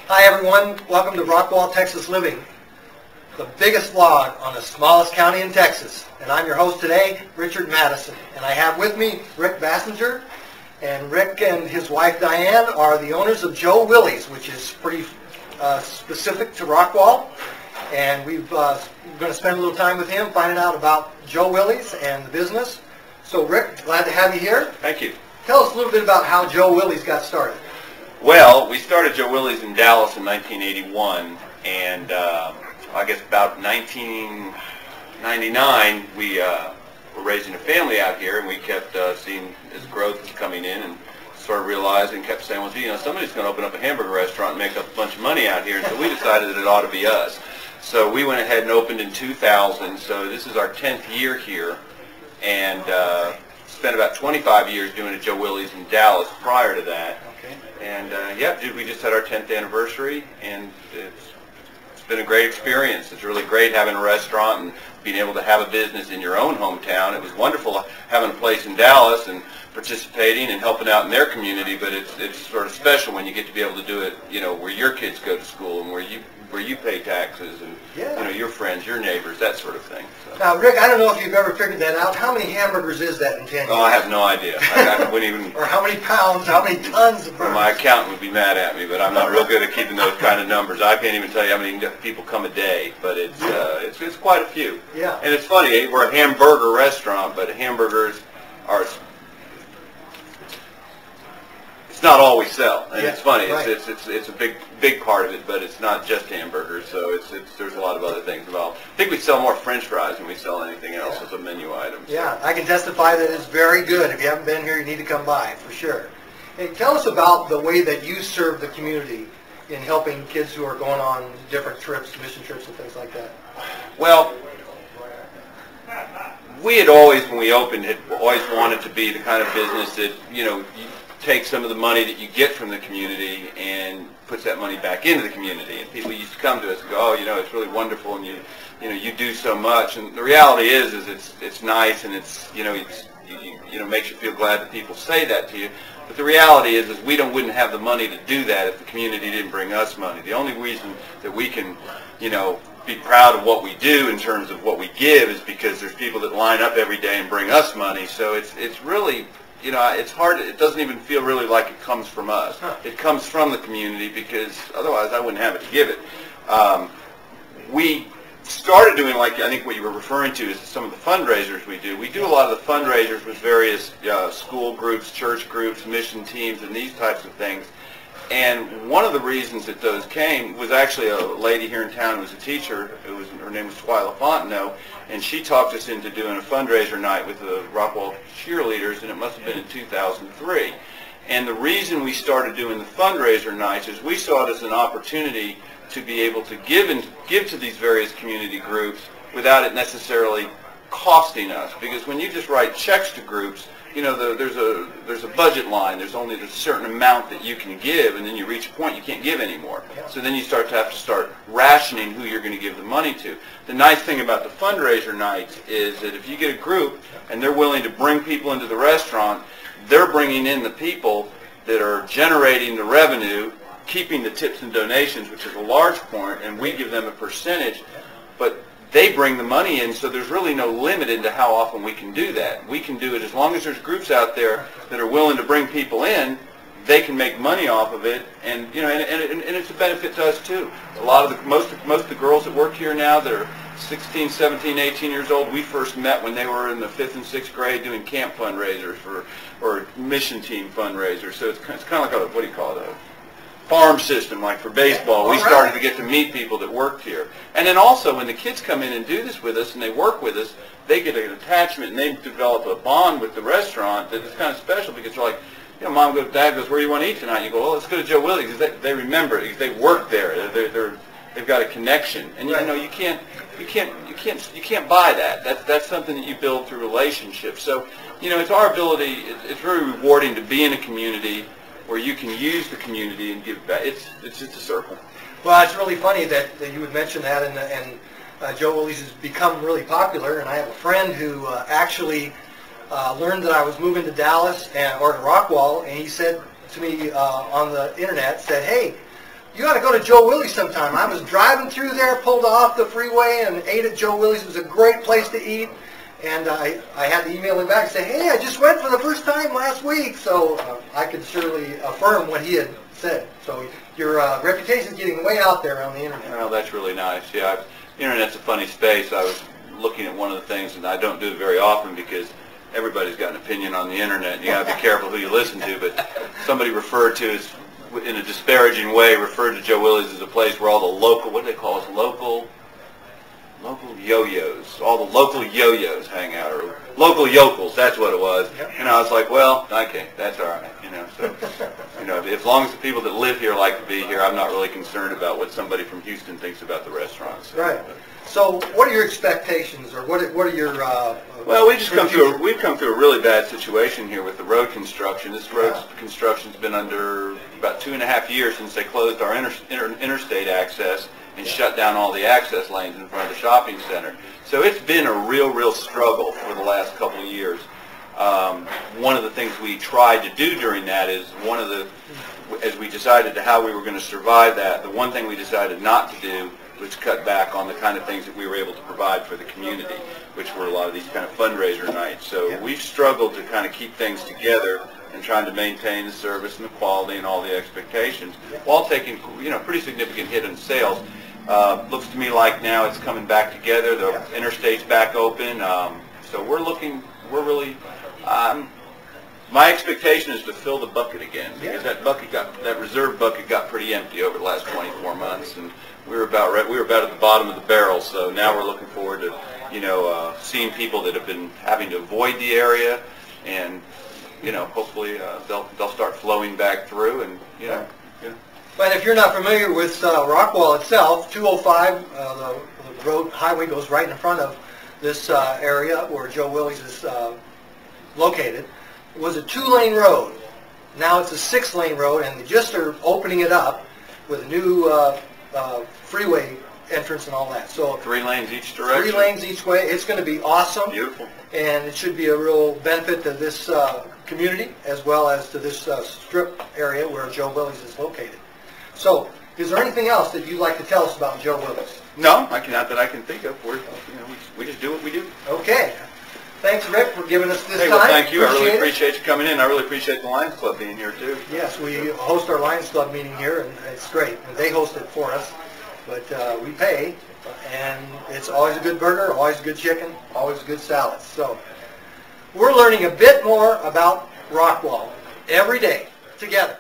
Hi everyone, welcome to Rockwall Texas Living, the biggest vlog on the smallest county in Texas. And I'm your host today, Richard Matteson. And I have with me Rick Bassinger. And Rick and his wife Diane are the owners of Joe Willy's, which is pretty specific to Rockwall. And we're going to spend a little time with him finding out about Joe Willy's and the business. So Rick, glad to have you here. Thank you. Tell us a little bit about how Joe Willy's got started. Well, we started Joe Willy's in Dallas in 1981, and I guess about 1999 we were raising a family out here, and we kept seeing his growth was coming in, and started realizing, kept saying, well, gee, somebody's going to open up a hamburger restaurant and make up a bunch of money out here, and so we decided that it ought to be us. So we went ahead and opened in 2000, so this is our 10th year here, and spent about 25 years doing a Joe Willy's in Dallas prior to that. Okay. And yeah, we just had our 10th anniversary, and it's been a great experience. It's really great having a restaurant and being able to have a business in your own hometown. It was wonderful having a place in Dallas and participating and helping out in their community, but it's sort of special when you get to be able to do it, where your kids go to school and where you pay taxes and your friends, your neighbors, that sort of thing. So. Now, Rick, I don't know if you've ever figured that out. How many hamburgers is that in 10 years? Oh, I have no idea. I wouldn't even. Or how many pounds? How many tons of burgers? My accountant would be mad at me, but I'm not real good at keeping those kind of numbers. I can't even tell you how many people come a day, but it's quite a few. Yeah. And it's funny. We're a hamburger restaurant, but hamburgers are. It's not all we sell, and it's funny. Right. It's a big part of it, but it's not just hamburgers. So there's a lot of other things involved. I think we sell more French fries than we sell anything else as a menu item. So. Yeah, I can testify that it's very good. If you haven't been here, you need to come by for sure. Hey, tell us about the way that you serve the community in helping kids who are going on different trips, mission trips, and things like that. Well, we had always, when we opened, had always wanted to be the kind of business that you take some of the money that you get from the community and puts that money back into the community. And people used to come to us and go, oh, it's really wonderful, and you do so much. And the reality is it's nice, and it's makes you feel glad that people say that to you. But the reality is we wouldn't have the money to do that if the community didn't bring us money. The only reason that we can, be proud of what we do in terms of what we give is because there's people that line up every day and bring us money. So it's really. It's hard. It doesn't even feel really like it comes from us. Huh. It comes from the community, because otherwise I wouldn't have it to give it. We started doing, like I think what you were referring to, is some of the fundraisers we do. We do a lot of the fundraisers with various school groups, church groups, mission teams, and these types of things. And one of the reasons that those came was actually a lady here in town who was a teacher. Her name was Twyla Fontenot, and she talked us into doing a fundraiser night with the Rockwall cheerleaders, and it must have been in 2003. And the reason we started doing the fundraiser nights is we saw it as an opportunity to be able to give to these various community groups without it necessarily costing us. Because when you just write checks to groups, there's a budget line. There's only a certain amount that you can give, and then you reach a point you can't give anymore. So then you have to start rationing who you're going to give the money to. The nice thing about the fundraiser nights is that if you get a group and they're willing to bring people into the restaurant, they're bringing in the people that are generating the revenue, keeping the tips and donations, which is a large part, and we give them a percentage, but they bring the money in, so there's really no limit into how often we can do that. We can do it as long as there's groups out there that are willing to bring people in. They can make money off of it, and and it's a benefit to us too. A lot of most of the girls that work here now that are 16, 17, 18 years old, we first met when they were in the 5th and 6th grade doing camp fundraisers or mission team fundraisers. So it's kind of like a, what do you call it, a farm system, like for baseball. We started to get to meet people that worked here. And then also when the kids come in and do this with us and they work with us, they get an attachment and they develop a bond with the restaurant that is kind of special, because they're like, Mom goes, Dad goes, where do you want to eat tonight? And you go, well, let's go to Joe Willy's, because they remember it, because they work there. They've got a connection. And you can't buy that. That's something that you build through relationships. So, it's our ability, it's very rewarding to be in a community where you can use the community and give back. It's just a circle. Well, it's really funny that you would mention that, and Joe Willy's has become really popular. And I have a friend who actually learned that I was moving to Dallas or to Rockwall, and he said to me on the internet, said, hey, You got to go to Joe Willy sometime. I was driving through there, pulled off the freeway, and ate at Joe Willy's. It was a great place to eat. And I had to email him back and say, hey, I just went for the first time last week. So I could surely affirm what he had said. So your reputation's getting way out there on the internet. Well, that's really nice. Yeah, the internet's a funny space. I was looking at one of the things, and I don't do it very often because everybody's got an opinion on the internet, and you got to be careful who you listen to. But somebody referred to as, in a disparaging way, referred to Joe Willy's as a place where all the local, what do they call us, local yo-yos, all the local yo-yos hang out, or local yokels, that's what it was. And I was like, well, okay, that's all right, so, as long as the people that live here like to be here, I'm not really concerned about what somebody from Houston thinks about the restaurants. So. Right. So what are your expectations, or what are your... well, we've come through a really bad situation here with the road construction. This road construction's been under about 2.5 years since they closed our interstate access and shut down all the access lanes in front of the shopping center. So it's been a real struggle for the last couple of years. One of the things we tried to do during that is as we decided how we were going to survive that, the one thing we decided not to do was cut back on the kind of things that we were able to provide for the community, which were a lot of these kind of fundraiser nights. So we've struggled to kind of keep things together and trying to maintain the service and the quality and all the expectations while taking pretty significant hit in sales. Looks to me like now it's coming back together. The interstate's back open, so we're really. My expectation is to fill the bucket again, because that reserve bucket got pretty empty over the last 24 months, and we were about at the bottom of the barrel. So now we're looking forward to seeing people that have been having to avoid the area, and hopefully they'll start flowing back through, and But if you're not familiar with Rockwall itself, 205, the road highway goes right in front of this area where Joe Willy's is located. It was a 2-lane road. Now it's a 6-lane road, and they just are opening it up with a new freeway entrance and all that. So 3 lanes each direction. 3 lanes each way. It's going to be awesome. Beautiful. And it should be a real benefit to this community as well as to this strip area where Joe Willy's is located. So, is there anything else that you'd like to tell us about Joe Willy's? No, not that I can think of. We just do what we do. Okay. Thanks, Rick, for giving us this time. Well, thank you. I really appreciate you coming in. I really appreciate the Lions Club being here, too. Yes, we host our Lions Club meeting here, and it's great. They host it for us, but we pay, and it's always a good burger, always a good chicken, always a good salad. So, we're learning a bit more about Rockwall every day together.